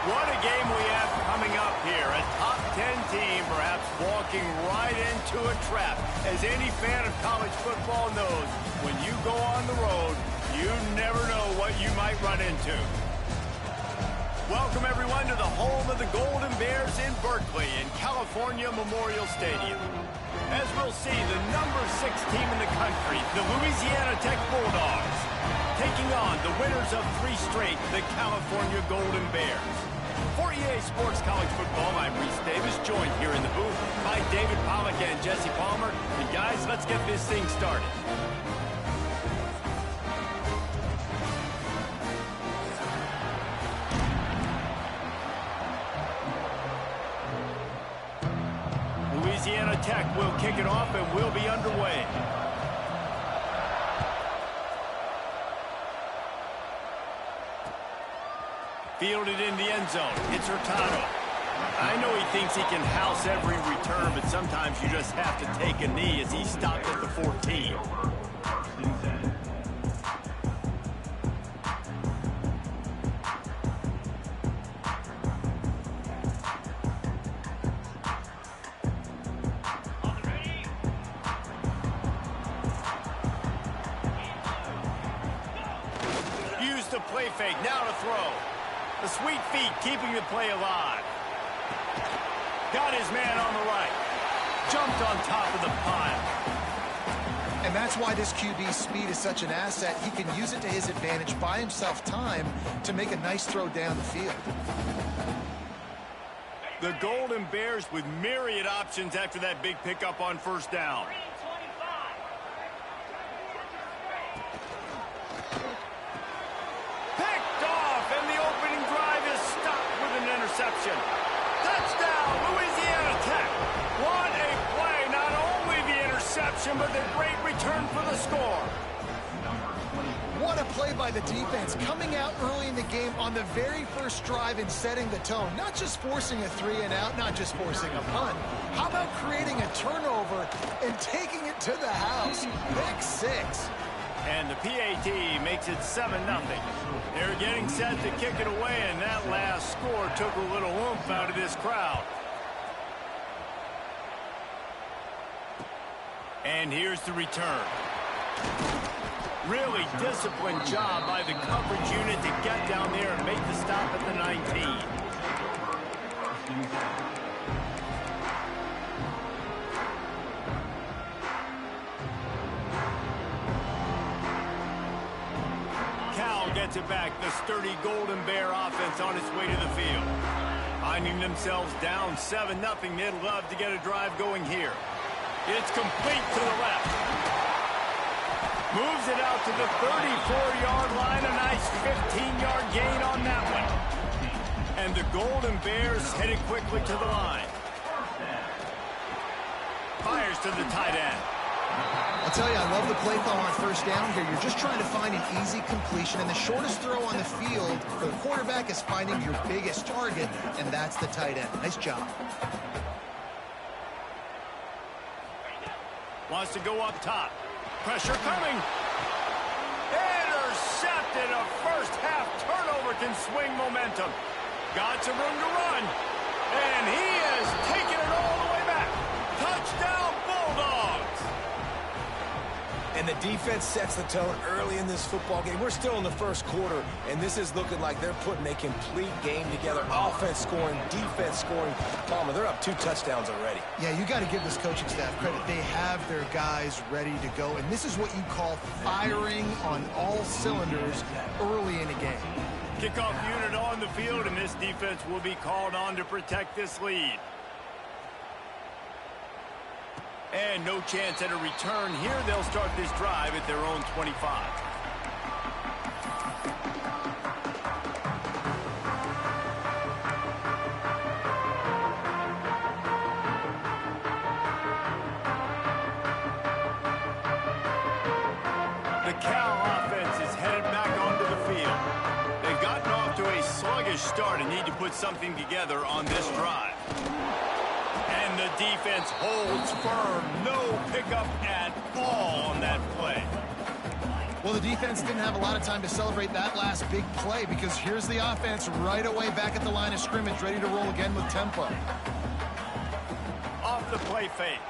What a game we have coming up here. A top 10 team perhaps walking right into a trap. As any fan of college football knows, when you go on the road, you never know what you might run into. Welcome, everyone, to the home of the Golden Bears in Berkeley in California Memorial Stadium. As we'll see, the number 6 team in the country, the Louisiana Tech Bulldogs, taking on the winners of 3 straight, the California Golden Bears. For EA Sports College Football, I'm Reese Davis, joined here in the booth by David Pollack and Jesse Palmer. And guys, let's get this thing started. Louisiana Tech will kick it off and will be underway. Fielded in the end zone. It's Hurtado. I know he thinks he can house every return, but sometimes you just have to take a knee as he stopped at the 14. Used the play fake. Now to throw. The sweet feet keeping the play alive. Got his man on the right. Jumped on top of the pile. And that's why this QB's speed is such an asset. He can use it to his advantage, buy himself time to make a nice throw down the field. The Golden Bears with myriad options after that big pickup on first down. Interception. Touchdown, Louisiana Tech. What a play. Not only the interception, but the great return for the score. What a play by the defense, coming out early in the game on the very first drive and setting the tone. Not just forcing a 3 and out, not just forcing a punt. How about creating a turnover and taking it to the house? Pick 6. And the PAT makes it 7-0. They're getting set to kick it away, and that last score took a little oomph out of this crowd. And here's the return. Really disciplined job by the coverage unit to get down there and make the stop at the 19. Gets it back. The sturdy Golden Bear offense on its way to the field. Finding themselves down 7-0. They'd love to get a drive going here. It's complete to the left. Moves it out to the 34-yard line. A nice 15-yard gain on that one. And the Golden Bears headed quickly to the line. Fires to the tight end. I'll tell you, I love the play call on first down here. You're just trying to find an easy completion, and the shortest throw on the field for the quarterback is finding your biggest target, and that's the tight end. Nice job. Wants to go up top. Pressure coming. Intercepted. A first half turnover can swing momentum. Got some room to run. And he has taken it all the way back. Touchdown, Bulldogs. And the defense sets the tone early in this football game. We're still in the first quarter, and this is looking like they're putting a complete game together. Offense scoring, defense scoring. Palmer, they're up 2 touchdowns already. Yeah, you got to give this coaching staff credit. They have their guys ready to go, and this is what you call firing on all cylinders early in a game. Kickoff unit on the field, and this defense will be called on to protect this lead. And no chance at a return here. They'll start this drive at their own 25. The Cal offense is headed back onto the field. They've gotten off to a sluggish start and need to put something together on this drive. And the defense holds firm. No pickup at all on that play. Well, the defense didn't have a lot of time to celebrate that last big play because here's the offense right away back at the line of scrimmage, ready to roll again with tempo. Off the play fake.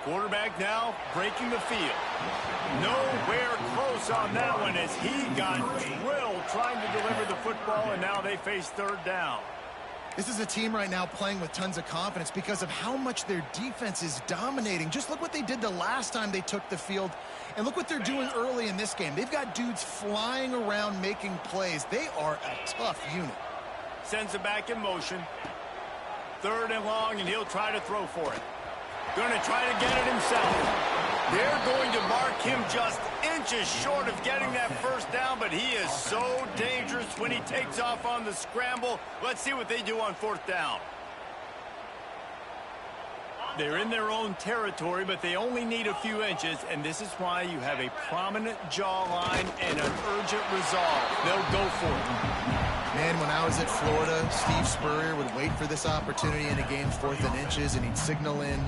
Quarterback now breaking the field. Nowhere close on that one as he got drilled trying to deliver the football, and now they face third down. This is a team right now playing with tons of confidence because of how much their defense is dominating. Just look what they did the last time they took the field, and look what they're doing early in this game. They've got dudes flying around making plays. They are a tough unit. Sends it back in motion. Third and long, and he'll try to throw for it. Going to try to get it himself. They're going to mark him just inches short of getting that first down, but he is so dangerous when he takes off on the scramble. Let's see what they do on fourth down. They're in their own territory, but they only need a few inches, and this is why you have a prominent jawline and an urgent resolve. They'll go for it. Man, when I was at Florida, Steve Spurrier would wait for this opportunity in a game 4th and inches, and he'd signal in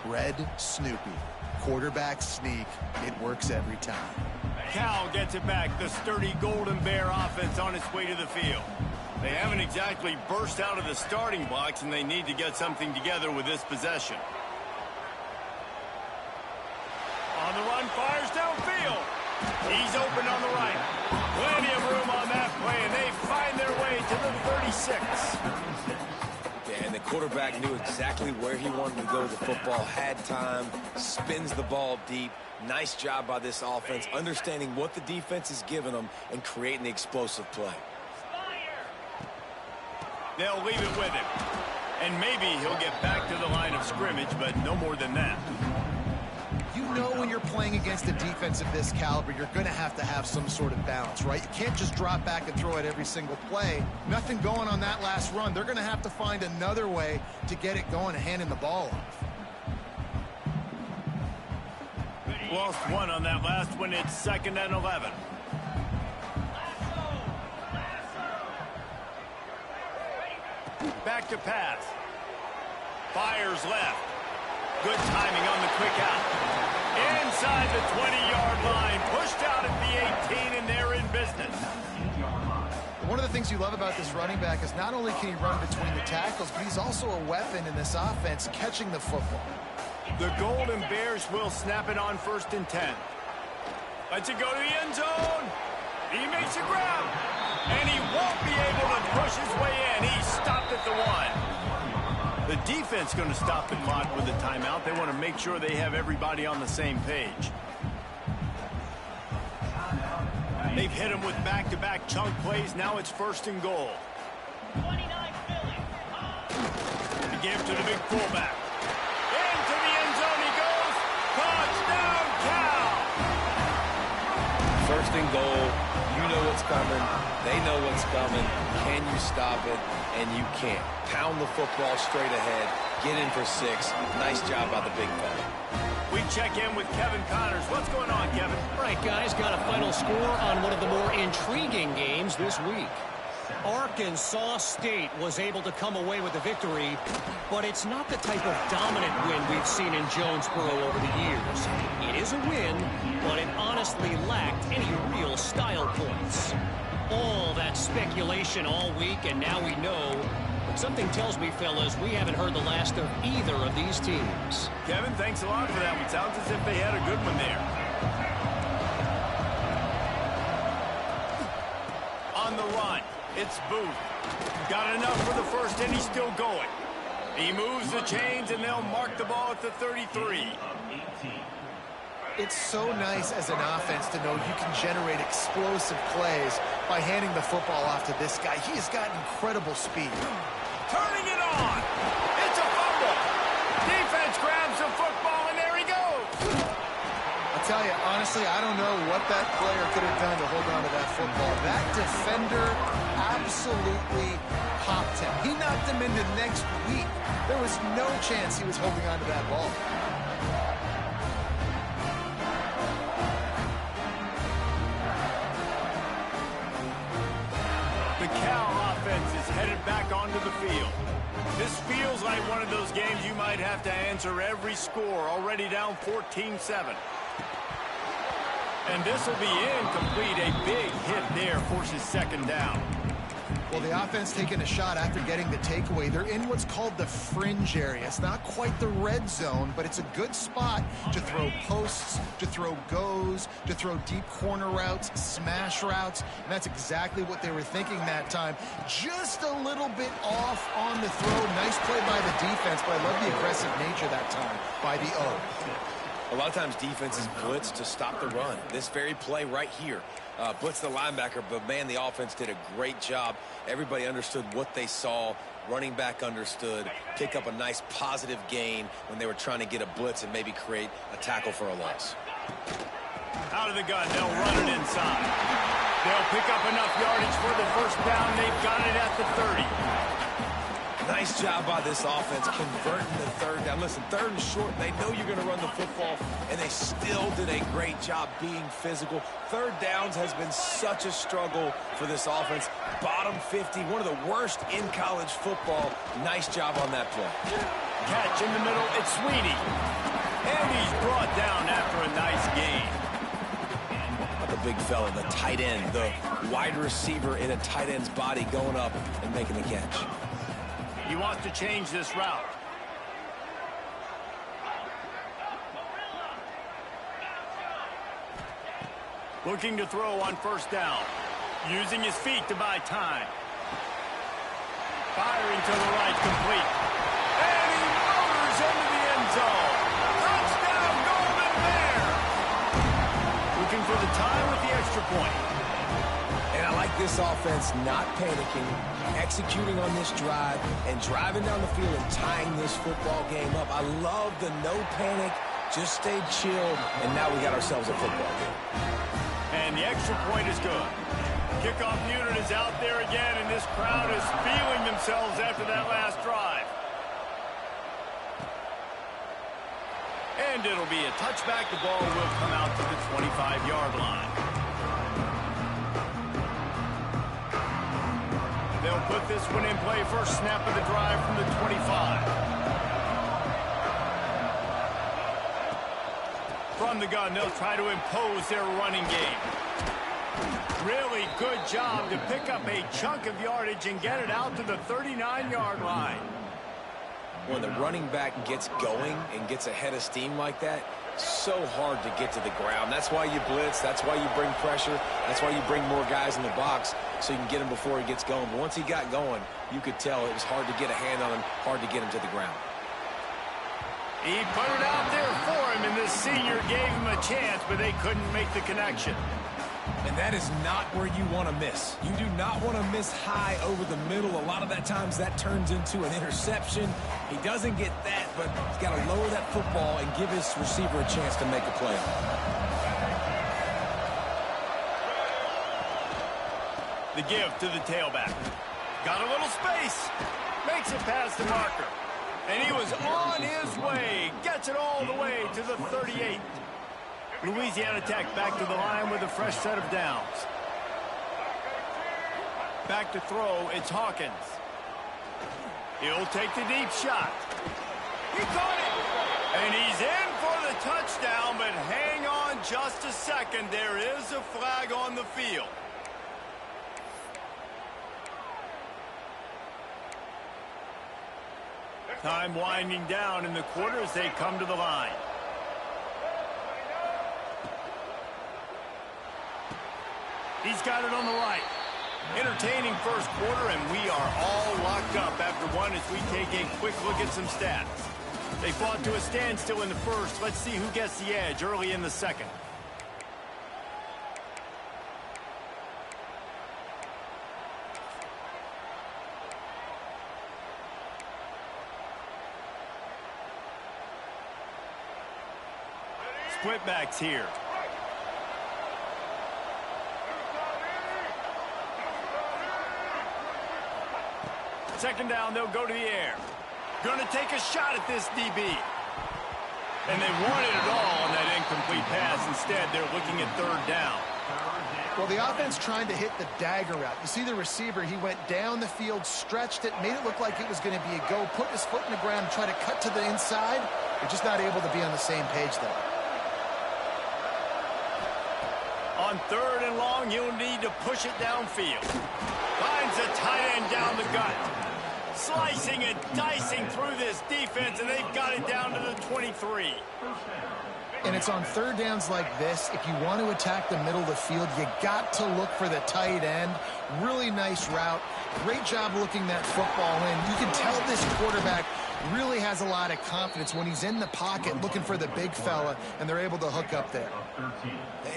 Red Snoopy. Quarterback sneak. It works every time. Cal gets it back. The sturdy Golden Bear offense on its way to the field. They haven't exactly burst out of the starting blocks, and they need to get something together with this possession. On the run, fires downfield. He's open on the right. Plenty of room on that play, and they find their way to the 36. And the quarterback knew exactly where he wanted to go with the football, had time, spins the ball deep. Nice job by this offense, understanding what the defense is giving them and creating the explosive play. They'll leave it with him. And maybe he'll get back to the line of scrimmage, but no more than that. You know when you're playing against a defense of this caliber, you're going to have some sort of balance, right? You can't just drop back and throw it every single play. Nothing going on that last run. They're going to have to find another way to get it going and handing the ball off. Lost one on that last one. It's 2nd and 11. Back to pass. Fires left. Good timing on the quick out. Inside the 20-yard line. Pushed out at the 18, and they're in business. One of the things you love about this running back is not only can he run between the tackles, but he's also a weapon in this offense catching the football. The Golden Bears will snap it on 1st and 10. Lets it go to the end zone. He makes a grab. And he won't be able to push his way in. He stopped at the 1. The defense going to stop the clock with a timeout. They want to make sure they have everybody on the same page. They've hit him with back-to-back chunk plays. Now it's 1st and goal. They give to the big fullback. Into the end zone he goes. Touchdown, Cal! 1st and goal. You know what's coming. They know what's coming. Can you stop it? And you can't. Pound the football straight ahead. Get in for 6. Nice job by the big fella. We check in with Kevin Connors. What's going on, Kevin? All right, guys, got a final score on one of the more intriguing games this week. Arkansas State was able to come away with the victory, but it's not the type of dominant win we've seen in Jonesboro over the years. It is a win, but it honestly lacked any real style points. All that speculation all week, and now we know. But something tells me, fellas, we haven't heard the last of either of these teams. Kevin, thanks a lot for that one. Sounds as if they had a good one there. On the run, it's Booth. Got enough for the first, and he's still going. He moves the chains, and they'll mark the ball at the 33. It's so nice as an offense to know you can generate explosive plays by handing the football off to this guy. He has got incredible speed. Turning it on. It's a fumble. Defense grabs the football, and there he goes. I'll tell you, honestly, I don't know what that player could have done to hold on to that football. That defender absolutely popped him. He knocked him into next week. There was no chance he was holding on to that ball. The Cal offense is headed back onto the field. This feels like one of those games you might have to answer every score, already down 14-7. And this will be incomplete. A big hit there forces second down. Well, the offense taking a shot after getting the takeaway. They're in what's called the fringe area. It's not quite the red zone, but it's a good spot to throw posts, to throw goes, to throw deep corner routes, smash routes. And that's exactly what they were thinking that time. Just a little bit off on the throw. Nice play by the defense, but I love the aggressive nature that time by the O. A lot of times defenses blitz to stop the run. This very play right here, blitz the linebacker, but man, the offense did a great job. Everybody understood what they saw. Running back understood. Pick up a nice positive gain when they were trying to get a blitz and maybe create a tackle for a loss. Out of the gun, they'll run it inside. They'll pick up enough yardage for the first down. They've got it at the 30. Nice job by this offense converting the third down. Listen, third and short, they know you're going to run the football, and they still did a great job being physical. Third downs has been such a struggle for this offense. Bottom 50, one of the worst in college football. Nice job on that play. Catch in the middle, it's Sweeney. And he's brought down after a nice gain. The big fella, the tight end, the wide receiver in a tight end's body going up and making the catch. He wants to change this route. Looking to throw on first down. Using his feet to buy time. Firing to the right, complete. And he motors into the end zone. Touchdown, Golden Bear! Looking for the tie with the extra point. And I like this offense not panicking, executing on this drive, and driving down the field and tying this football game up. I love the no panic, just stayed chilled, and now we got ourselves a football game. And the extra point is good. Kickoff unit is out there again, and this crowd is feeling themselves after that last drive. And it'll be a touchback. The ball will come out to the 25-yard line. They'll put this one in play. First snap of the drive from the 25. From the gun, they'll try to impose their running game. Really good job to pick up a chunk of yardage and get it out to the 39-yard line. When the running back gets going and gets ahead of steam like that, so hard to get to the ground. That's why you blitz. That's why you bring pressure. That's why you bring more guys in the box so you can get him before he gets going. But once he got going, you could tell it was hard to get a hand on him, hard to get him to the ground. He put it out there for him, and this senior gave him a chance, but they couldn't make the connection. And that is not where you want to miss. You do not want to miss high over the middle. A lot of that times that turns into an interception. He doesn't get that, but he's got to lower that football and give his receiver a chance to make a play. The give to the tailback. Got a little space. Makes it past the marker. And he was on his way. Gets it all the way to the 38. Louisiana Tech back to the line with a fresh set of downs. Back to throw, it's Hawkins. He'll take the deep shot. He caught it! And he's in for the touchdown, but hang on just a second. There is a flag on the field. Time winding down in the quarter as they come to the line. He's got it on the right. Entertaining first quarter, and we are all locked up after one as we take a quick look at some stats. They fought to a standstill in the first. Let's see who gets the edge early in the second. Split backs here. Second down, they'll go to the air. Going to take a shot at this DB. And they wanted it all on that incomplete pass. Instead, they're looking at third down. Well, the offense trying to hit the dagger route. You see the receiver, he went down the field, stretched it, made it look like it was going to be a go, put his foot in the ground, and try to cut to the inside. They're just not able to be on the same page, though. 3rd and long, he'll need to push it downfield. Finds a tight end down the gut. Slicing and dicing through this defense, and they've got it down to the 23. And it's on 3rd downs like this. If you want to attack the middle of the field, you got to look for the tight end. Really nice route. Great job looking that football in. You can tell this quarterback really has a lot of confidence when he's in the pocket looking for the big fella, and they're able to hook up there.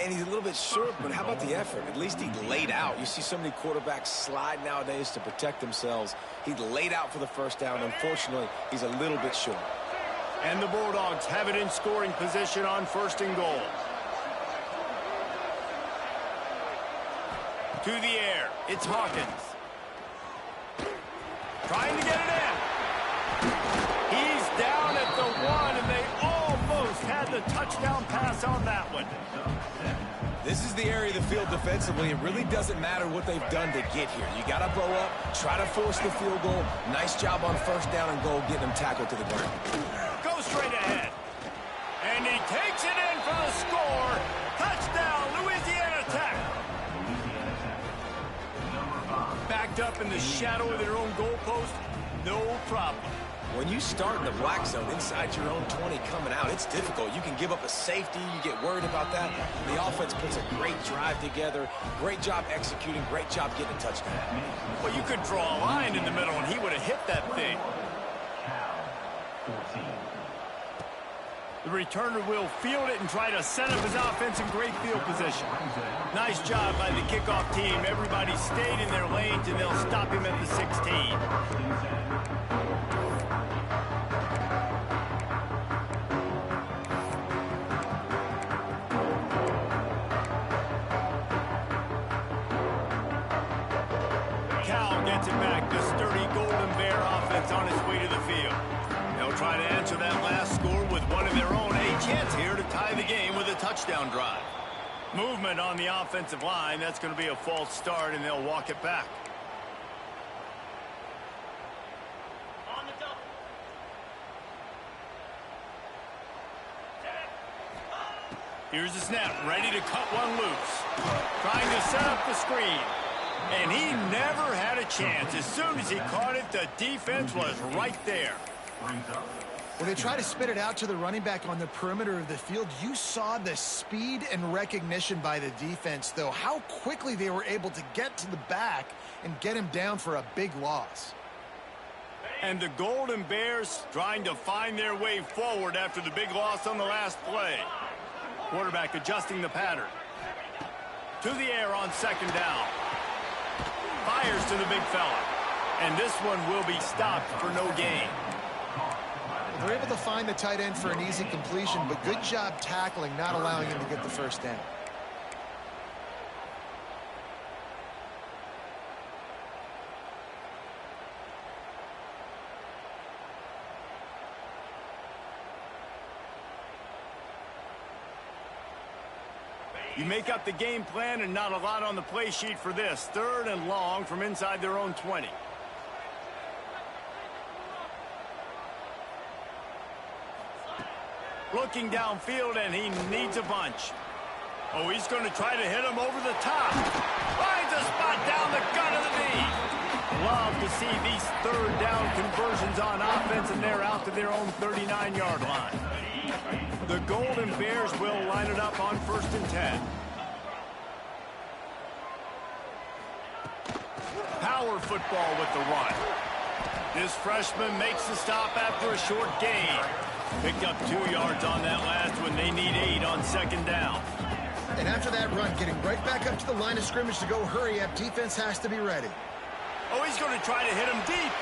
And he's a little bit short, but how about the effort? At least he laid out. You see so many quarterbacks slide nowadays to protect themselves. He laid out for the first down. Unfortunately, he's a little bit short. And the Bulldogs have it in scoring position on 1st and goal. To the air, it's Hawkins. Trying to get it in. He's down at the 1, and they almost had the touchdown pass on that one. This is the area of the field defensively. It really doesn't matter what they've done to get here. You got to bow up, try to force the field goal. Nice job on 1st down and goal, getting them tackled to the ground. Go straight ahead. And he takes it in for the score. Touchdown, Louisiana Tech. Backed up in the shadow of their own goalpost, no problem. When you start in the black zone inside your own 20 coming out, it's difficult. You can give up a safety. You get worried about that. The offense puts a great drive together. Great job executing. Great job getting a touchdown. Well, you could draw a line in the middle, and he would have hit that thing. The returner will field it and try to set up his offense in great field position. Nice job by the kickoff team. Everybody stayed in their lanes, and they'll stop him at the 16. Cal gets it back. The sturdy Golden Bear offense on its way to the field. They'll try to answer that last score with one of their own. A chance here to tie the game with a touchdown drive. Movement on the offensive line. That's going to be a false start, and they'll walk it back. Here's the snap, ready to cut one loose. Trying to set up the screen. And he never had a chance. As soon as he caught it, the defense was right there. When they try to spit it out to the running back on the perimeter of the field, you saw the speed and recognition by the defense, though, how quickly they were able to get to the back and get him down for a big loss. And the Golden Bears trying to find their way forward after the big loss on the last play. Quarterback adjusting the pattern. To the air on 2nd down. Fires to the big fella. And this one will be stopped for no gain. They're able to find the tight end for an easy completion, but good job tackling, not allowing him to get the 1st down. You make up the game plan and not a lot on the play sheet for this. 3rd and long from inside their own 20. Looking downfield, and he needs a bunch. Oh, he's going to try to hit him over the top. Finds a spot down the gut of the knee. Love to see these 3rd down conversions on offense, and they're out to their own 39-yard line. The Golden Bears will line it up on 1st and 10. Power football with the run. This freshman makes the stop after a short gain. Picked up 2 yards on that last one. They need 8 on 2nd down. And after that run, getting right back up to the line of scrimmage to go hurry up, defense has to be ready. Oh, he's going to try to hit him deep.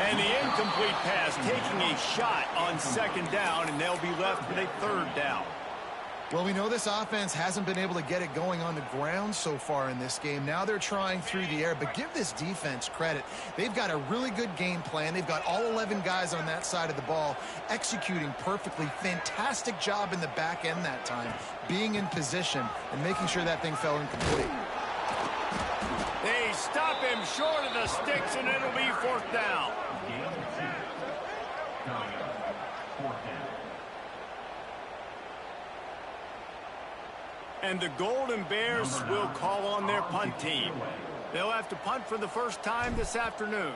And the incomplete pass taking a shot on 2nd down, and they'll be left with a 3rd down. Well, we know this offense hasn't been able to get it going on the ground so far in this game. Now they're trying through the air, but give this defense credit. They've got a really good game plan. They've got all 11 guys on that side of the ball executing perfectly. Fantastic job in the back end that time, being in position and making sure that thing fell incomplete. They stop him short of the sticks, and it'll be 4th down. And the Golden Bears will call on their punt team. They'll have to punt for the first time this afternoon.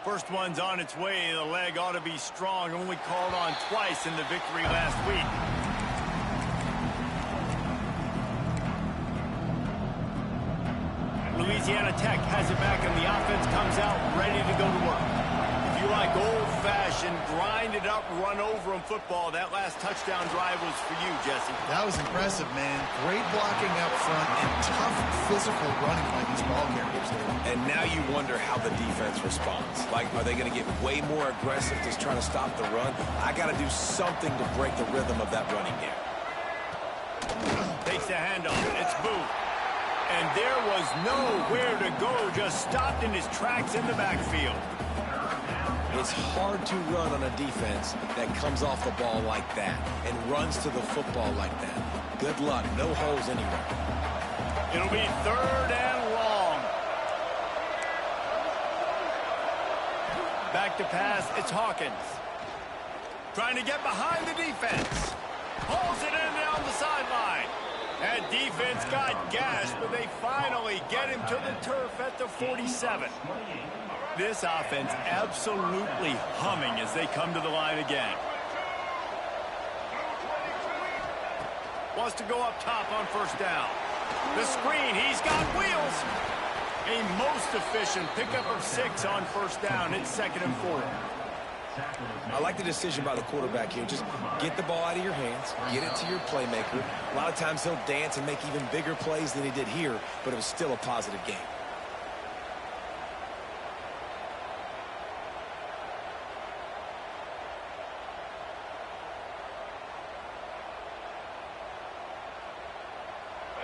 First one's on its way. The leg ought to be strong. Only called on twice in the victory last week. Louisiana Tech has it back, and the offense comes out ready to go to work. If you like old-fashioned, grind-it-up, run-over-'em football, that last touchdown drive was for you, Jesse. That was impressive, man. Great blocking up front and tough physical running by these ball carriers there. And now you wonder how the defense responds. Like, are they going to get way more aggressive just trying to stop the run? I got to do something to break the rhythm of that running game. Takes the handoff. It's Booth. And there was nowhere to go, just stopped in his tracks in the backfield. It's hard to run on a defense that comes off the ball like that and runs to the football like that. Good luck. No holes anywhere. It'll be 3rd and long. Back to pass. It's Hawkins. Trying to get behind the defense. Pulls it in down the sideline. That defense got gashed, but they finally get him to the turf at the 47. This offense absolutely humming as they come to the line again. Wants to go up top on first down. The screen, he's got wheels. A most efficient pickup of 6 on first down. It's 2nd and 4. I like the decision by the quarterback here. Just get the ball out of your hands, get it to your playmaker. A lot of times he'll dance and make even bigger plays than he did here, but it was still a positive game.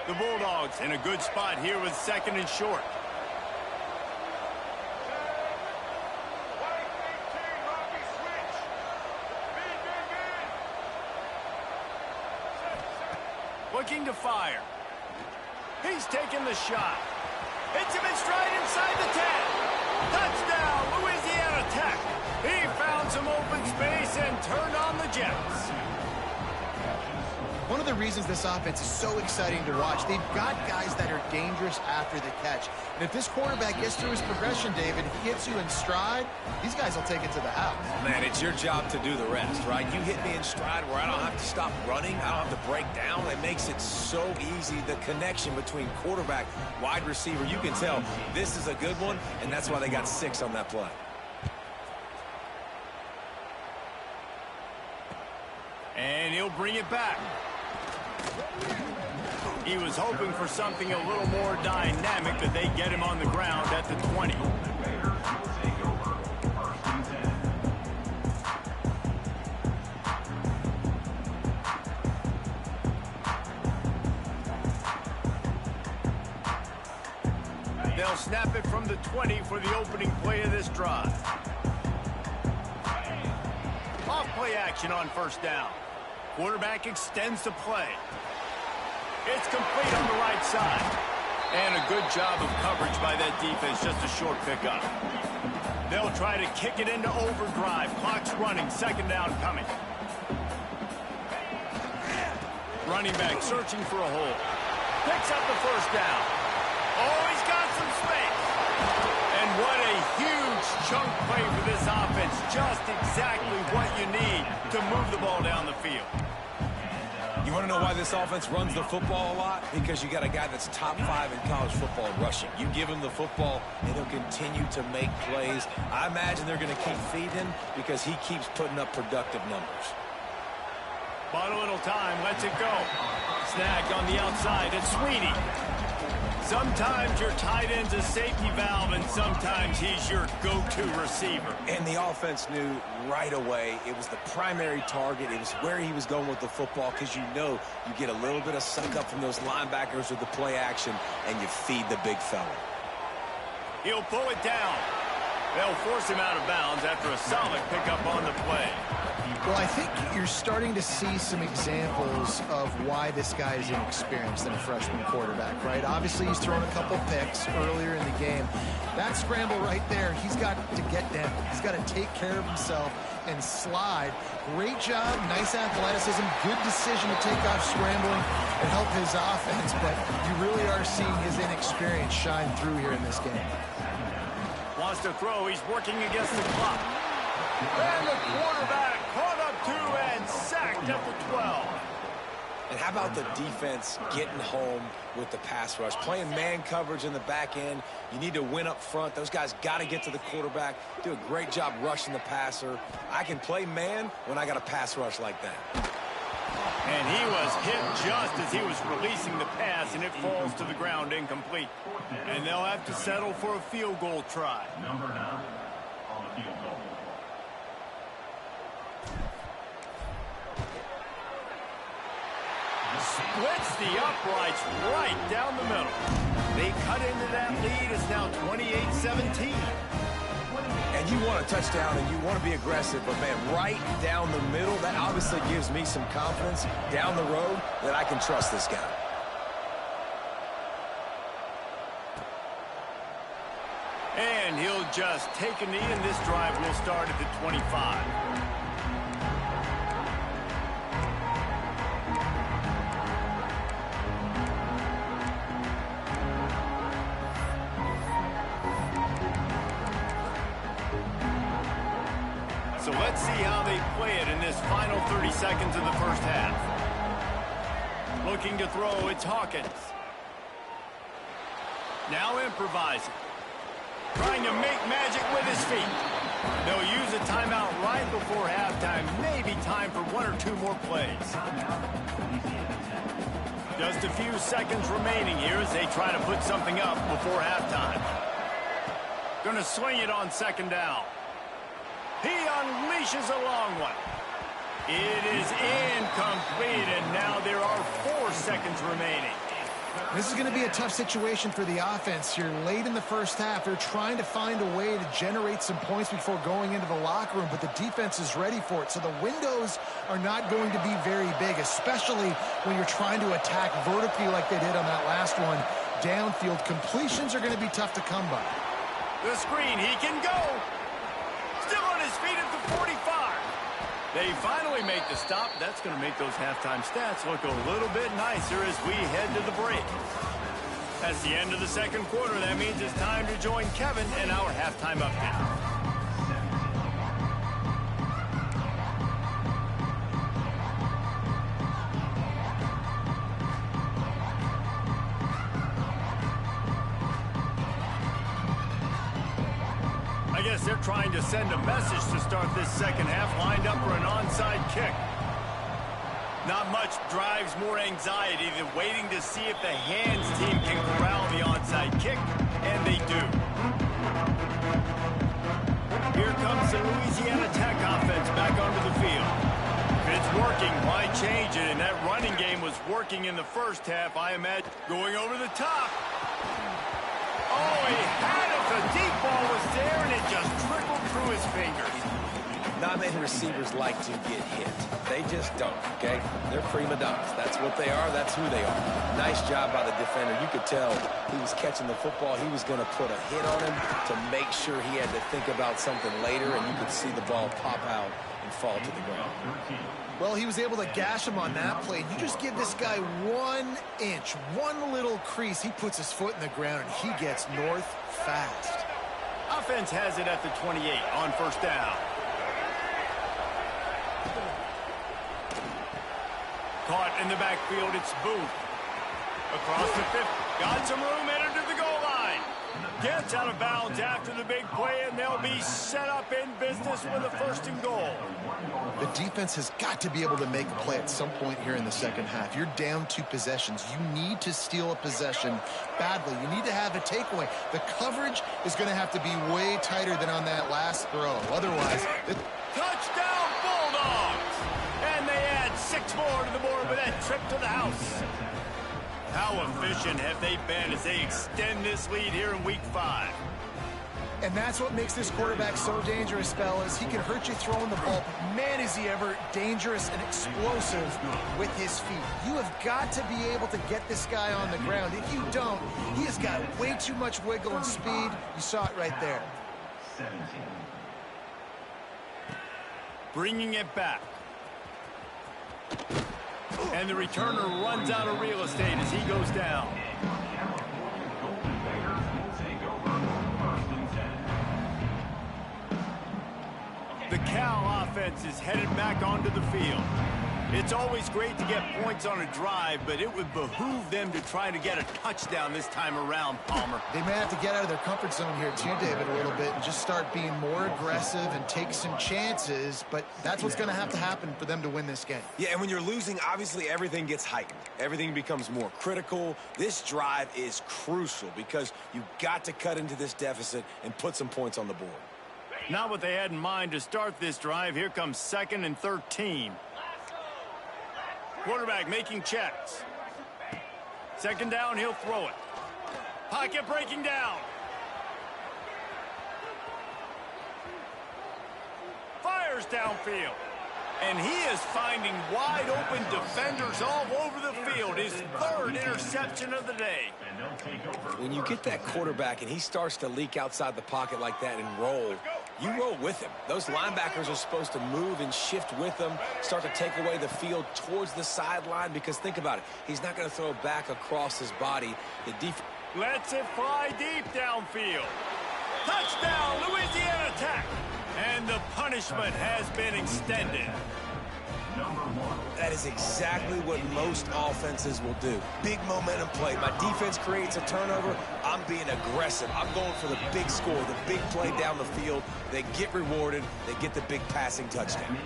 The Bulldogs in a good spot here with 2nd and short. Looking to fire. He's taking the shot. Hits him in stride inside the 10. Touchdown, Louisiana Tech. He found some open space and turned on the Jets. One of the reasons this offense is so exciting to watch, they've got guys that are dangerous after the catch. And if this quarterback gets through his progression, David, he hits you in stride, these guys will take it to the house. Man, it's your job to do the rest, right? You hit me in stride where I don't have to stop running. I don't have to break down. It makes it so easy. The connection between quarterback, wide receiver, you can tell this is a good one, and that's why they got 6 on that play. And he'll bring it back. He was hoping for something a little more dynamic, but they get him on the ground at the 20. They'll snap it from the 20 for the opening play of this drive. Off play action on first down. Quarterback extends the play. It's complete on the right side. And a good job of coverage by that defense, just a short pickup. They'll try to kick it into overdrive. Clock's running, 2nd down coming. Running back searching for a hole. Picks up the first down. Oh, he's got some space. And what a huge chunk play for this offense. Just exactly what you need to move the ball down the field. You want to know why this offense runs the football a lot? Because you got a guy that's top 5 in college football rushing. You give him the football, and he'll continue to make plays. I imagine they're going to keep feeding him because he keeps putting up productive numbers. Bought a little time, lets it go. Snagged on the outside, it's Sweeney. Sometimes your tight end's a safety valve, and sometimes he's your go-to receiver. And the offense knew right away it was the primary target. It was where he was going with the football because you know you get a little bit of suck up from those linebackers with the play action, and you feed the big fella. He'll pull it down. They'll force him out of bounds after a solid pickup on the play. Well, I think you're starting to see some examples of why this guy is inexperienced than a freshman quarterback, right? Obviously, he's thrown a couple picks earlier in the game. That scramble right there, he's got to get down. He's got to take care of himself and slide. Great job, nice athleticism, good decision to take off scrambling and help his offense, but you really are seeing his inexperience shine through here in this game. Wants to throw, he's working against the clock. And the quarterback caught up to and sacked at the 12. And how about the defense getting home with the pass rush? Playing man coverage in the back end. You need to win up front. Those guys got to get to the quarterback. Do a great job rushing the passer. I can play man when I got a pass rush like that. And he was hit just as he was releasing the pass, and it falls to the ground incomplete. And they'll have to settle for a field goal try. Number 9 on the field goal. Splits the uprights right down the middle. They cut into that lead. It's now 28-17. And you want a touchdown and you want to be aggressive, but man, right down the middle, that obviously gives me some confidence down the road that I can trust this guy. And he'll just take a knee, and this drive will start at the 25. So let's see how they play it in this final 30 seconds of the first half. Looking to throw, it's Hawkins. Now improvising. Trying to make magic with his feet. They'll use a timeout right before halftime. Maybe time for 1 or 2 more plays. Just a few seconds remaining here as they try to put something up before halftime. Gonna swing it on second down. He unleashes a long one. It is incomplete, and now there are 4 seconds remaining. This is going to be a tough situation for the offense here. Late in the first half, they're trying to find a way to generate some points before going into the locker room, but the defense is ready for it. So the windows are not going to be very big, especially when you're trying to attack vertically like they did on that last one. Downfield completions are going to be tough to come by. The screen, he can go. Still on his feet at the 45. They finally make the stop. That's going to make those halftime stats look a little bit nicer as we head to the break. That's the end of the second quarter. That means it's time to join Kevin in our halftime update. I guess they're trying to send a message to start this second half, lined up for an onside kick. Not much drives more anxiety than waiting to see if the hands team can corral the onside kick, and they do. Here comes the Louisiana Tech offense back onto the field. If it's working, why change it? And that running game was working in the first half, I imagine. Going over the top. Oh, he had it. The deep ball was there, and it just trickled through his fingers. Not many receivers like to get hit. They just don't, okay? They're prima donnas. That's what they are. That's who they are. Nice job by the defender. You could tell he was catching the football. He was going to put a hit on him to make sure he had to think about something later, and you could see the ball pop out and fall to the ground. Well, he was able to gash him on that play. You just give this guy 1 inch, one little crease. He puts his foot in the ground, and he gets north fast. Offense has it at the 28 on first down. Caught in the backfield, it's Booth. Across the 50, got some room, entered to the goal line. Gets out of bounds after the big play, and they'll be set up in business with a 1st and goal. The defense has got to be able to make a play at some point here in the second half. You're down 2 possessions. You need to steal a possession badly. You need to have a takeaway. The coverage is going to have to be way tighter than on that last throw. Otherwise, touchdown Bulldogs! And they add 6 more to the board with that trip to the house. How efficient have they been as they extend this lead here in Week 5? And that's what makes this quarterback so dangerous, fellas. He can hurt you throwing the ball, but man, is he ever dangerous and explosive with his feet. You have got to be able to get this guy on the ground. If you don't, he has got way too much wiggle and speed. You saw it right there. 17. Bringing it back. And the returner runs out of real estate as he goes down. The Cal offense is headed back onto the field. It's always great to get points on a drive, but it would behoove them to try to get a touchdown this time around, Palmer. They may have to get out of their comfort zone here too, David, a little bit and just start being more aggressive and take some chances, but that's what's going to have to happen for them to win this game. Yeah, and when you're losing, obviously everything gets heightened. Everything becomes more critical. This drive is crucial because you've got to cut into this deficit and put some points on the board. Not what they had in mind to start this drive. Here comes 2nd and 13. Quarterback making checks. 2nd down, he'll throw it. Pocket breaking down. Fires downfield. And he is finding wide open defenders all over the field. His 3rd interception of the day. When you get that quarterback and he starts to leak outside the pocket like that and roll, you roll with him. Those linebackers are supposed to move and shift with him, start to take away the field towards the sideline, because think about it, he's not going to throw back across his body. The defense lets it fly deep downfield. Touchdown, Louisiana Tech. And the punishment has been extended. That is exactly what most offenses will do. Big momentum play. My defense creates a turnover. I'm being aggressive. I'm going for the big score, the big play down the field. They get rewarded. They get the big passing touchdown.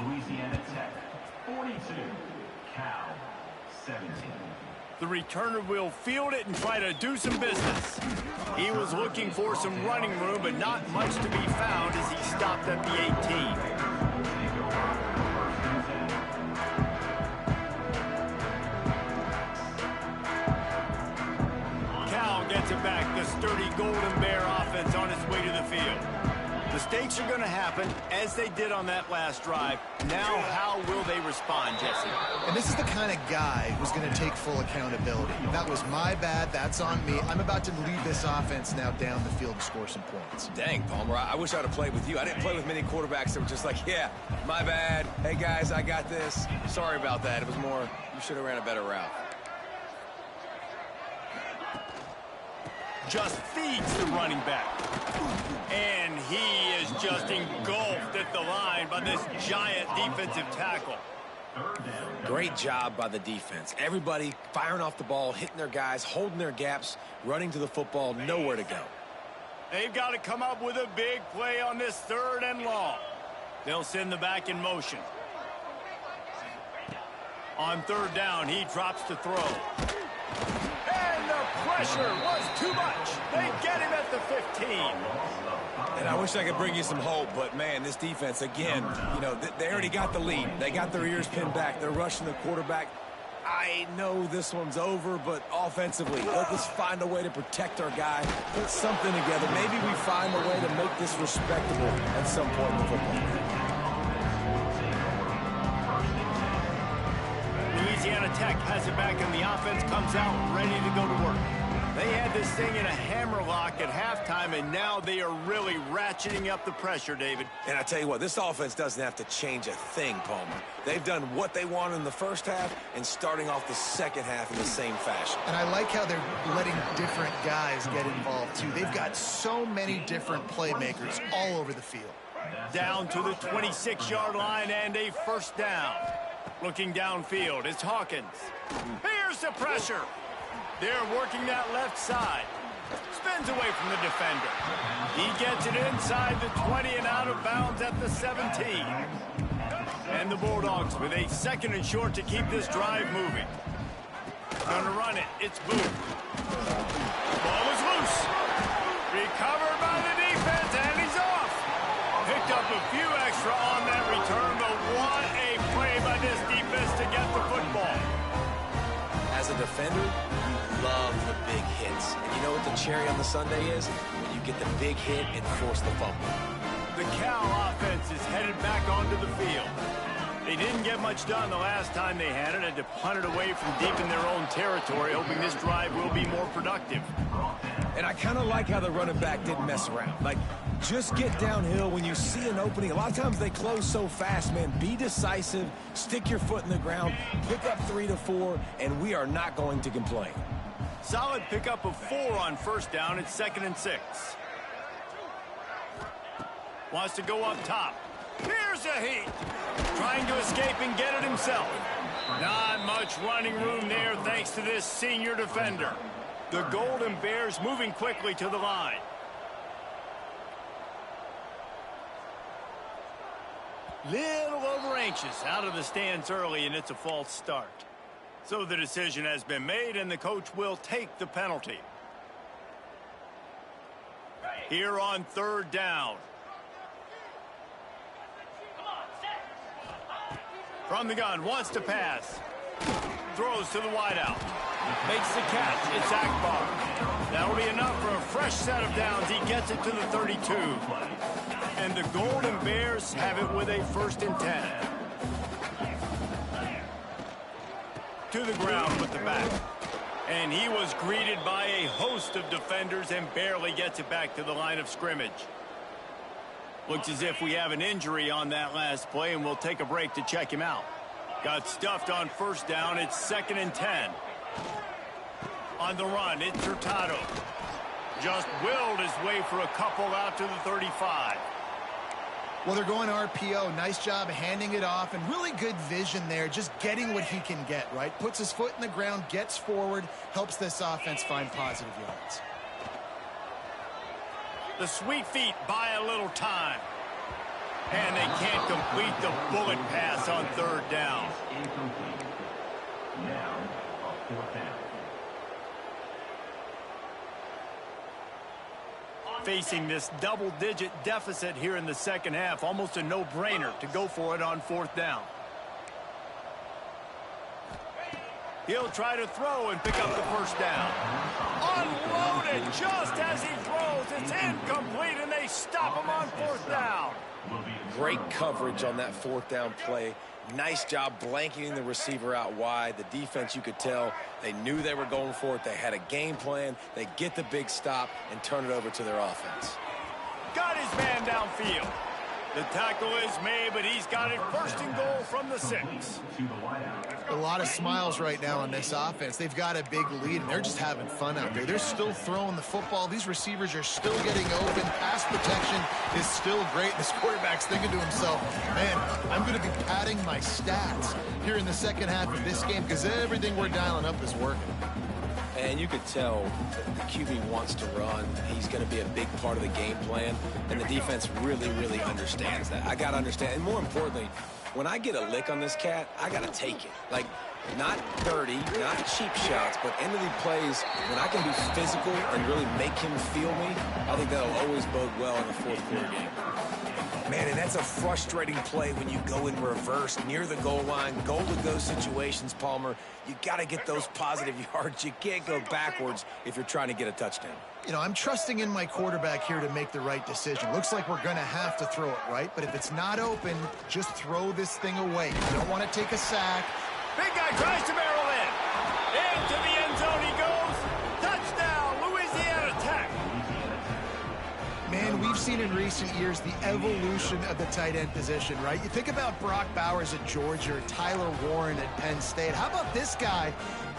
Louisiana Tech 42, Cal 17. The returner will field it and try to do some business. He was looking for some running room, but not much to be found as he stopped at the 18. Cal gets it back. The sturdy Golden Bear offense on its way to the field. Mistakes are going to happen, as they did on that last drive. Now, how will they respond, Jesse? And this is the kind of guy who's going to take full accountability. That was my bad. That's on me. I'm about to lead this offense now down the field to score some points. Dang, Palmer, I wish I'd have played with you. I didn't play with many quarterbacks that were just like, yeah, my bad. Hey, guys, I got this. Sorry about that. It was more, you should have ran a better route. Just feeds the running back. And he is just engulfed at the line by this giant defensive tackle. Great job by the defense. Everybody firing off the ball, hitting their guys, holding their gaps, running to the football, nowhere to go. They've got to come up with a big play on this 3rd and long. They'll send the back in motion. On 3rd down, he drops to throw. And the pressure was too much. They get him at the 15. And I wish I could bring you some hope, but, man, this defense, again, you know, they already got the lead. They got their ears pinned back. They're rushing the quarterback. I know this one's over, but offensively, let's find a way to protect our guy, put something together. Maybe we find a way to make this respectable at some point in the football game. Louisiana Tech has it back, and the offense comes out ready to go to work. They had this thing in a hammerlock at halftime, and now they are really ratcheting up the pressure, David. And I tell you what, this offense doesn't have to change a thing, Palmer. They've done what they wanted in the first half and starting off the second half in the same fashion. And I like how they're letting different guys get involved, too. They've got so many different playmakers all over the field. Down to the 26-yard line and a 1st down. Looking downfield, it's Hawkins. Here's the pressure. They're working that left side. Spins away from the defender. He gets it inside the 20 and out of bounds at the 17. And the Bulldogs with a 2nd and short to keep this drive moving. Gonna run it. It's Booth. Ball is loose. Recovered by the defense, and he's off. Picked up a few extra on that return, but what a play by this defense to get the football. As a defender, you love the big hits. And you know what the cherry on the sundae is? When you you get the big hit and force the fumble. The Cal offense is headed back onto the field. They didn't get much done the last time they had it. Had to punt it away from deep in their own territory, hoping this drive will be more productive. And I kind of like how the running back didn't mess around. Like, just get downhill when you see an opening. A lot of times they close so fast, man. Be decisive, stick your foot in the ground, pick up 3 to 4, and we are not going to complain. Solid pickup of 4 on first down. It's 2nd and 6. Wants to go up top. Here's a heat. Trying to escape and get it himself. Not much running room there thanks to this senior defender. The Golden Bears moving quickly to the line. Little over anxious out of the stands early, and it's a false start. So the decision has been made, and the coach will take the penalty. Here on 3rd down. From the gun, wants to pass. Throws to the wideout. Makes the catch. It's Akbar. That'll be enough for a fresh set of downs. He gets it to the 32. And the Golden Bears have it with a 1st and 10. To the ground with the back. And he was greeted by a host of defenders and barely gets it back to the line of scrimmage. Looks as if we have an injury on that last play, and we'll take a break to check him out. Got stuffed on 1st down. It's 2nd and 10. On the run, it's Hurtado. Just willed his way for a couple out to the 35. Well, they're going RPO. Nice job handing it off, and really good vision there, just getting what he can get, right? Puts his foot in the ground, gets forward, helps this offense find positive yards. The sweet feet buy a little time. And they can't complete the bullet pass on 3rd down. Incomplete. Now, a 4th down. Facing this double-digit deficit here in the 2nd half, almost a no-brainer to go for it on 4th down. He'll try to throw and pick up the 1st down. Unloaded just as he throws. It's incomplete, and they stop him on 4th down. Great coverage on that 4th down play. Nice job blanketing the receiver out wide. The defense, you could tell, they knew they were going for it. They had a game plan. They get the big stop and turn it over to their offense. Got his man downfield. The tackle is made, but he's got it 1st and goal from the 6. A lot of smiles right now on this offense. They've got a big lead, and they're just having fun out there. They're still throwing the football. These receivers are still getting open. Pass protection is still great. This quarterback's thinking to himself, man, I'm going to be padding my stats here in the 2nd half of this game because everything we're dialing up is working. And you could tell that the QB wants to run. He's going to be a big part of the game plan. And the defense really, really understands that. I got to understand. And more importantly, when I get a lick on this cat, I got to take it. Like, not dirty, not cheap shots, but end of the plays, when I can be physical and really make him feel me, I think that'll always bode well in the 4th quarter game. Man, and that's a frustrating play when you go in reverse near the goal line, goal-to-go situations, Palmer. You got to get those positive yards. You can't go backwards if you're trying to get a touchdown. You know, I'm trusting in my quarterback here to make the right decision. Looks like we're going to have to throw it, right? But if it's not open, just throw this thing away. You don't want to take a sack. Big guy tries to barrel in. Into the end zone he goes. Touchdown, Louisiana Tech. Man, we've seen in recent years the evolution of the tight end position, right? You think about Brock Bowers at Georgia or Tyler Warren at Penn State. How about this guy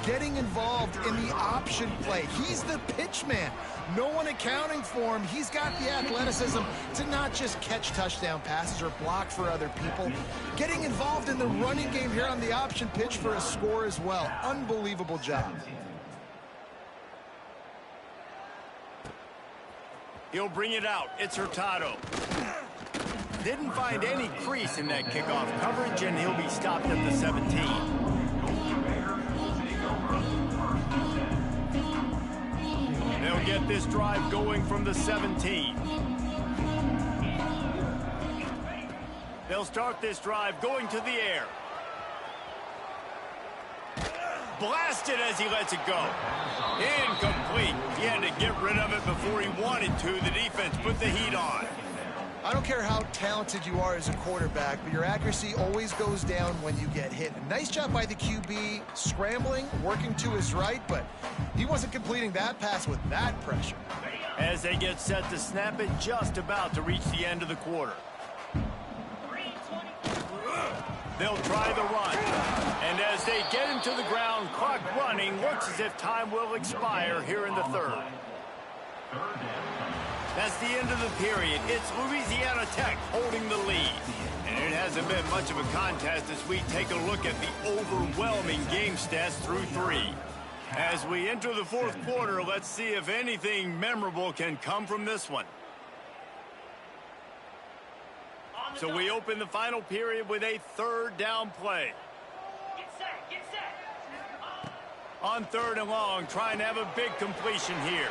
getting involved in the option play? He's the pitch man. No one accounting for him. He's got the athleticism to not just catch touchdown passes or block for other people. Getting involved in the running game here on the option pitch for a score as well. Unbelievable job. He'll bring it out. It's Hurtado. Didn't find any crease in that kickoff coverage, and he'll be stopped at the 17. They'll get this drive going from the 17. They'll start this drive going to the air. blasted as he lets it go. Incomplete. He had to get rid of it before he wanted to. The defense put the heat on. I don't care how talented you are as a quarterback, but your accuracy always goes down when you get hit. A nice job by the QB, scrambling, working to his right, but he wasn't completing that pass with that pressure. As they get set to snap it, just about to reach the end of the quarter. They'll try the run. And as they get him to the ground, clock running, looks as if time will expire here in the third. That's the end of the period. It's Louisiana Tech holding the lead. And it hasn't been much of a contest as we take a look at the overwhelming game stats through 3. As we enter the fourth quarter, let's see if anything memorable can come from this one. So we open the final period with a third down play. Get set. On 3rd and long, trying to have a big completion here.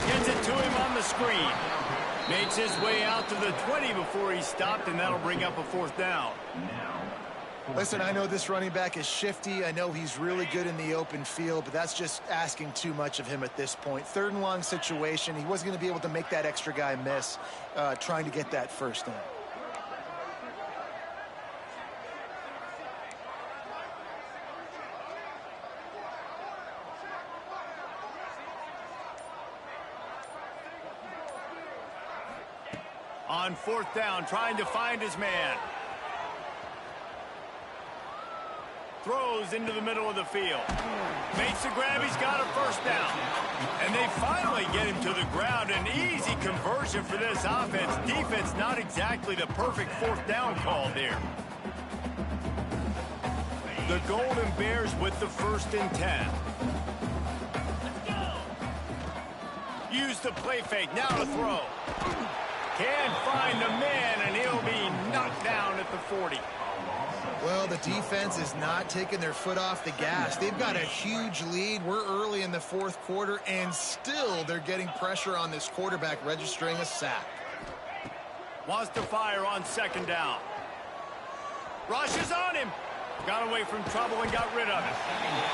Gets it to him on the screen. Makes his way out to the 20 before he stopped, and that'll bring up a 4th down. Listen, I know this running back is shifty. I know he's really good in the open field, but that's just asking too much of him at this point. 3rd and long situation. He wasn't going to be able to make that extra guy miss trying to get that first down. On 4th down, trying to find his man. Throws into the middle of the field. Makes the grab, he's got a 1st down. And they finally get him to the ground. An easy conversion for this offense. Defense not exactly the perfect 4th down call there. The Golden Bears with the 1st and 10. Use the play fake, now to throw. Can't find the man, and he'll be knocked down at the 40. Well, the defense is not taking their foot off the gas. They've got a huge lead. We're early in the 4th quarter, and still they're getting pressure on this quarterback, registering a sack. Wants to fire on 2nd down. Rushes on him. Got away from trouble and got rid of it.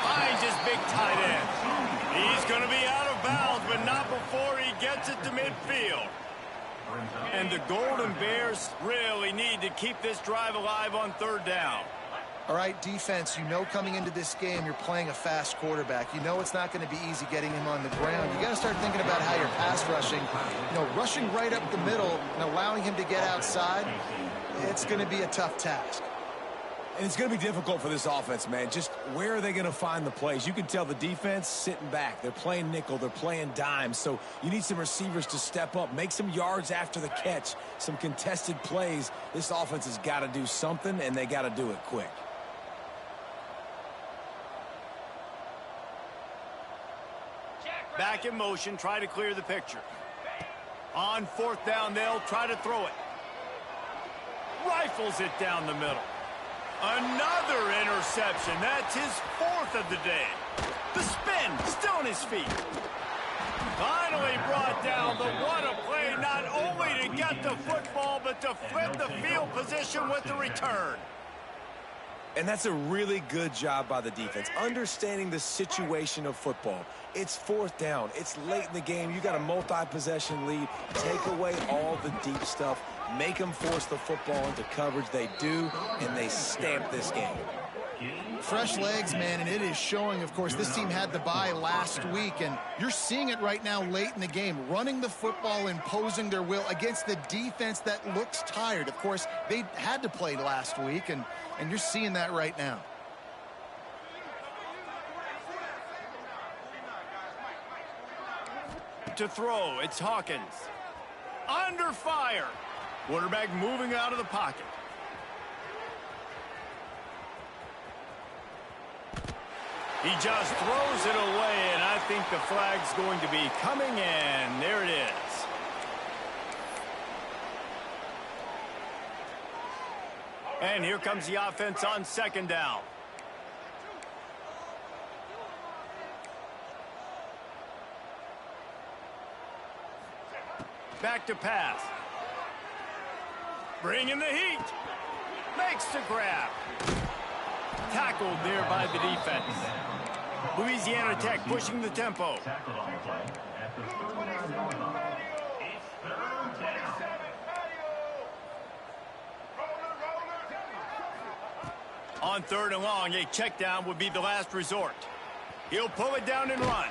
Finds his big tight end. He's going to be out of bounds, but not before he gets it to midfield. And the Golden Bears really need to keep this drive alive on 3rd down. All right, defense, you know coming into this game you're playing a fast quarterback. You know it's not going to be easy getting him on the ground. You got to start thinking about how you're pass rushing. Rushing right up the middle and allowing him to get outside, it's going to be a tough task. And it's going to be difficult for this offense, man. Just where are they going to find the plays? You can tell the defense sitting back. They're playing nickel. They're playing dime. So you need some receivers to step up, make some yards after the catch, some contested plays. This offense has got to do something, and they got to do it quick. Back in motion, try to clear the picture. On 4th down, they'll try to throw it. Rifles it down the middle. Another interception. That's his 4th of the day. The spin, still on his feet. Finally brought down. The what a play, not only to get the football, but to flip the field position with the return. And that's a really good job by the defense, understanding the situation of football. It's 4th down. It's late in the game. You got a multi-possession lead. Take away all the deep stuff. Make them force the football into coverage. They do, and they stamp this game. Fresh legs, man, and it is showing. Of course, this team had the bye last week, and you're seeing it right now late in the game, running the football, imposing their will against the defense that looks tired. Of course, they had to play last week, and you're seeing that right now. To throw, it's Hawkins. Under fire. Quarterback moving out of the pocket. He just throws it away, and I think the flag's going to be coming in. There it is. And here comes the offense on 2nd down. Back to pass. Bringing the heat. Makes the grab. Tackled there by the defense. Louisiana Tech pushing the tempo. Tackled on the play at the 39-yard line. It's third down. On 3rd and long, a check down would be the last resort. He'll pull it down and run.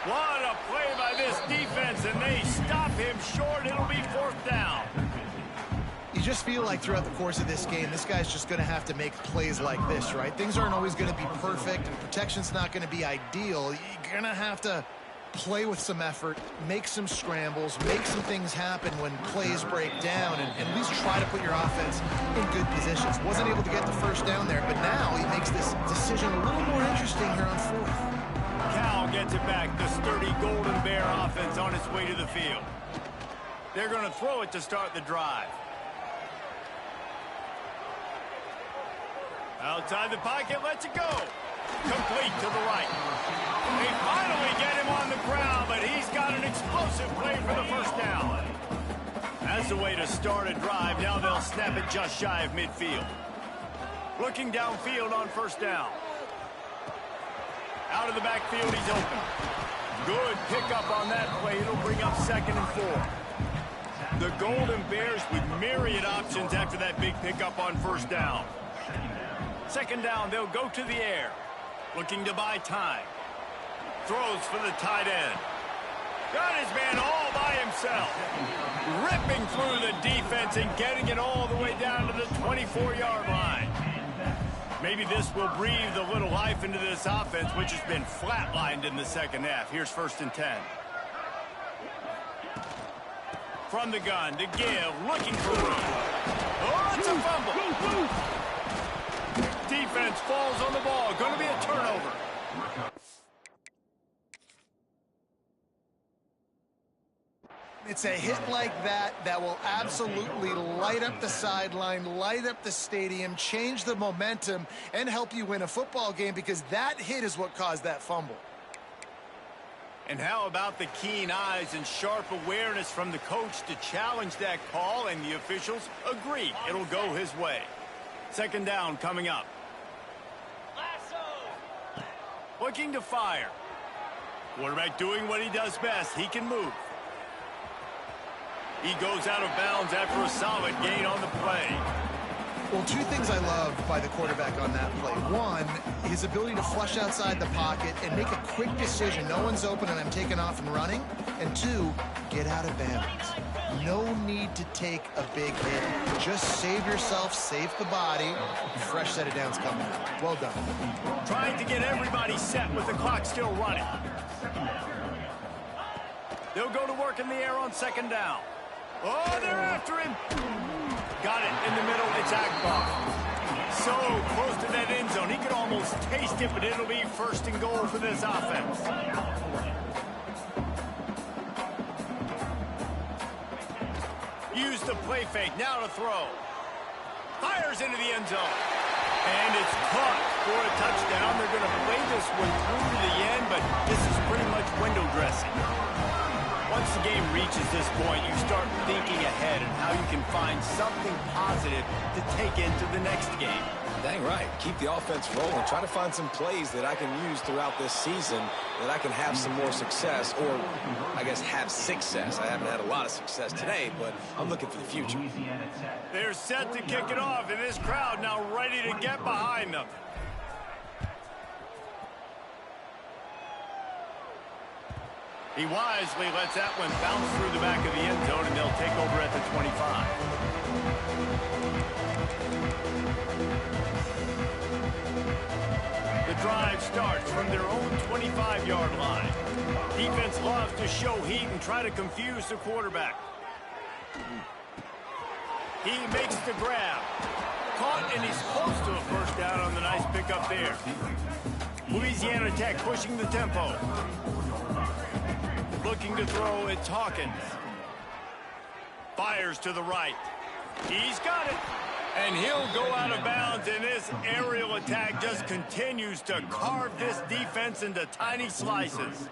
What a play by this defense, and they stop him short. It'll be 4th down. You just feel like throughout the course of this game, this guy's just going to have to make plays like this, right? Things aren't always going to be perfect, and protection's not going to be ideal. You're going to have to play with some effort, make some scrambles, make some things happen when plays break down, and at least try to put your offense in good positions. Wasn't able to get the 1st down there, but now he makes this decision a little more interesting here on 4th. Cal gets it back. The sturdy Golden Bear offense on its way to the field. They're going to throw it to start the drive. Outside the pocket, lets it go. Complete to the right. They finally get him on the ground, but he's got an explosive play for the 1st down. That's the way to start a drive. Now they'll snap it just shy of midfield. Looking downfield on 1st down. Out of the backfield, he's open. Good pickup on that play. It'll bring up 2nd and 4. The Golden Bears with myriad options after that big pickup on 1st down. 2nd down, they'll go to the air. Looking to buy time. Throws for the tight end. Got his man all by himself. Ripping through the defense and getting it all the way down to the 24-yard line. Maybe this will breathe a little life into this offense, which has been flatlined in the 2nd half. Here's 1st and 10. From the gun to give, looking for room. Oh, it's a fumble. Defense falls on the ball. Going to be a turnover. It's a hit like that that will absolutely light up the sideline, light up the stadium, change the momentum, and help you win a football game, because that hit is what caused that fumble. And how about the keen eyes and sharp awareness from the coach to challenge that call, and the officials agree it'll go his way. 2nd down coming up. Looking to fire. Quarterback doing what he does best. He can move. He goes out of bounds after a solid gain on the play. Well, 2 things I love by the quarterback on that play. 1, his ability to flush outside the pocket and make a quick decision. No one's open and I'm taking off and running. And 2, get out of bounds. No need to take a big hit. Just save yourself, save the body. Fresh set of downs coming. Well done. Trying to get everybody set with the clock still running. They'll go to work in the air on 2nd down. Oh, they're after him. Got it in the middle. It's Akbar. So close to that end zone. He could almost taste it, but it'll be 1st and goal for this offense. Use the play fake. Now to throw. Fires into the end zone. And it's caught for a touchdown. They're going to play this one through to the end, but this is pretty much window dressing. Once the game reaches this point, you start thinking ahead and how you can find something positive to take into the next game. Dang right. Keep the offense rolling. Try to find some plays that I can use throughout this season that I can have some more success, or I guess have success. I haven't had a lot of success today, but I'm looking for the future. They're set to kick it off, and this crowd now ready to get behind them. He wisely lets that one bounce through the back of the end zone, and they'll take over at the 25. The drive starts from their own 25-yard line. Defense loves to show heat and try to confuse the quarterback. He makes the grab. Caught, and he's close to a 1st down on the nice pickup there. Louisiana Tech pushing the tempo. Looking to throw, it's Hawkins. Fires to the right. He's got it. And he'll go out of bounds, and this aerial attack just continues to carve this defense into tiny slices.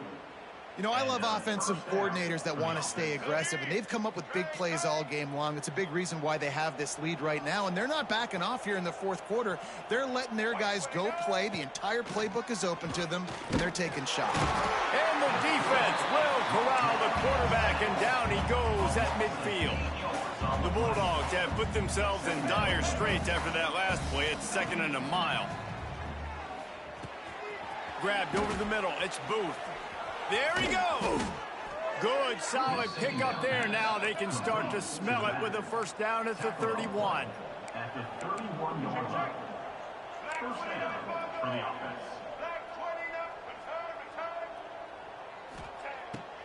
You know, I love offensive coordinators that want to stay aggressive, and they've come up with big plays all game long. It's a big reason why they have this lead right now, and they're not backing off here in the fourth quarter. They're letting their guys go play. The entire playbook is open to them, and they're taking shots. And the defense will corral the quarterback, and down he goes at midfield. The Bulldogs have put themselves in dire straits after that last play. It's 2nd and a mile. Grabbed over the middle. It's Booth. There he goes. Good, solid pickup there. Now they can start to smell it with a first down at the 31. At the 31-yard line. First down for the offense.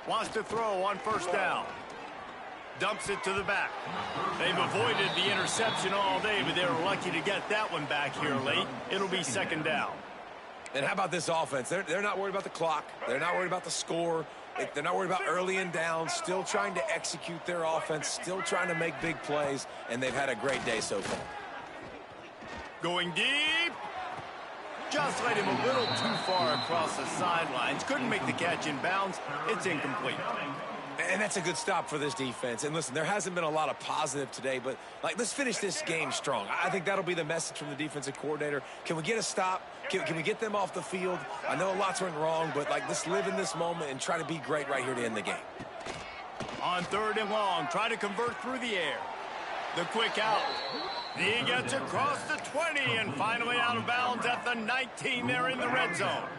Wants to throw on first down. Dumps it to the back. They've avoided the interception all day, but they were lucky to get that one back here late. It'll be 2nd down. And how about this offense? They're not worried about the clock. They're not worried about the score. They're not worried about early and down. Still trying to execute their offense. Still trying to make big plays. And they've had a great day so far. Going deep. Just let him a little too far across the sidelines. Couldn't make the catch in bounds. It's incomplete. And that's a good stop for this defense. And listen, there hasn't been a lot of positive today, but let's finish this game strong. I think that'll be the message from the defensive coordinator. Can we get a stop? Can we get them off the field? I know lots went wrong, but let's live in this moment and try to be great right here to end the game. On 3rd and long, try to convert through the air. The quick out. He gets across the 20 and finally out of bounds at the 19 there in the red zone.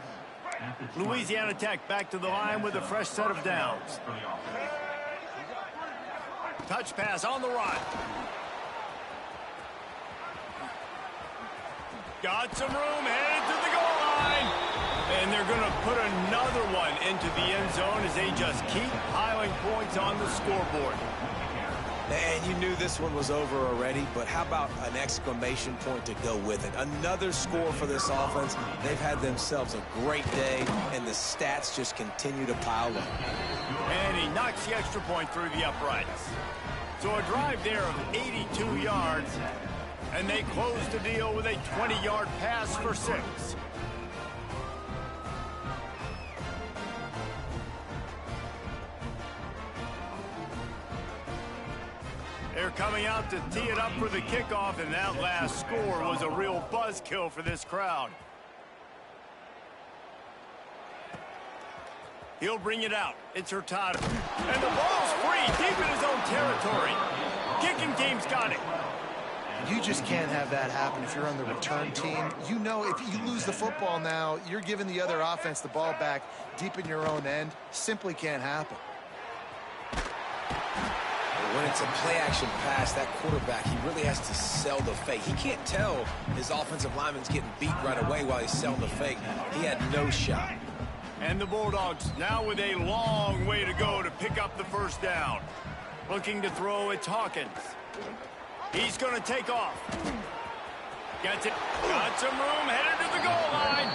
Louisiana Tech back to the line with a fresh set of downs. Touch pass on the run. Got some room, headed to the goal line. And they're going to put another one into the end zone as they just keep piling points on the scoreboard. And you knew this one was over already, but how about an exclamation point to go with it? Another score for this offense. They've had themselves a great day, and the stats just continue to pile up. And he knocks the extra point through the uprights. So a drive there of 82 yards, and they close the deal with a 20-yard pass for 6. They're coming out to tee it up for the kickoff, and that last score was a real buzzkill for this crowd. He'll bring it out. It's Hurtado. And the ball's free deep in his own territory. Kicking team's got it. You just can't have that happen if you're on the return team. You know, if you lose the football now, you're giving the other offense the ball back deep in your own end. Simply can't happen. When it's a play-action pass, that quarterback, he really has to sell the fake. He can't tell his offensive lineman's getting beat right away while he's selling the fake. He had no shot. And the Bulldogs now with a long way to go to pick up the first down. Looking to throw, it's Hawkins. He's going to take off. Gets it. Got some room, headed to the goal line.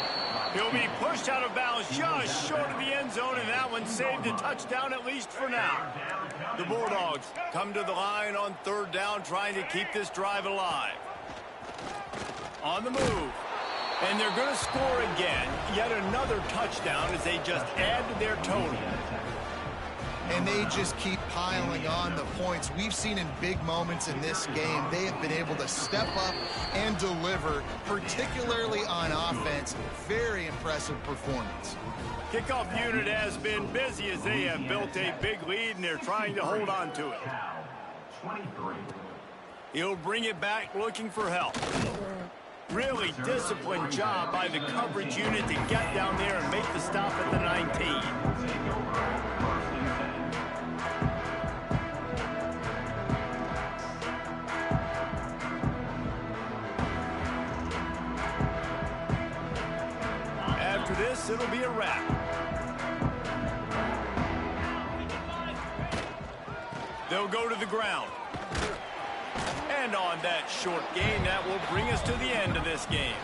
He'll be pushed out of bounds just short of the end zone, and that one saved a touchdown at least for now. The Bulldogs come to the line on 3rd down, trying to keep this drive alive. On the move. And they're going to score again. Yet another touchdown as they just add to their total. And they just keep piling on the points. We've seen in big moments in this game, they have been able to step up and deliver, particularly on offense. Very impressive performance. Kickoff unit has been busy as they have built a big lead, and they're trying to hold on to it. 23. He'll bring it back looking for help. Really disciplined job by the coverage unit to get down there and make the stop at the 19. After this, it'll be a wrap. They'll go to the ground. And on that short gain, that will bring us to the end of this game.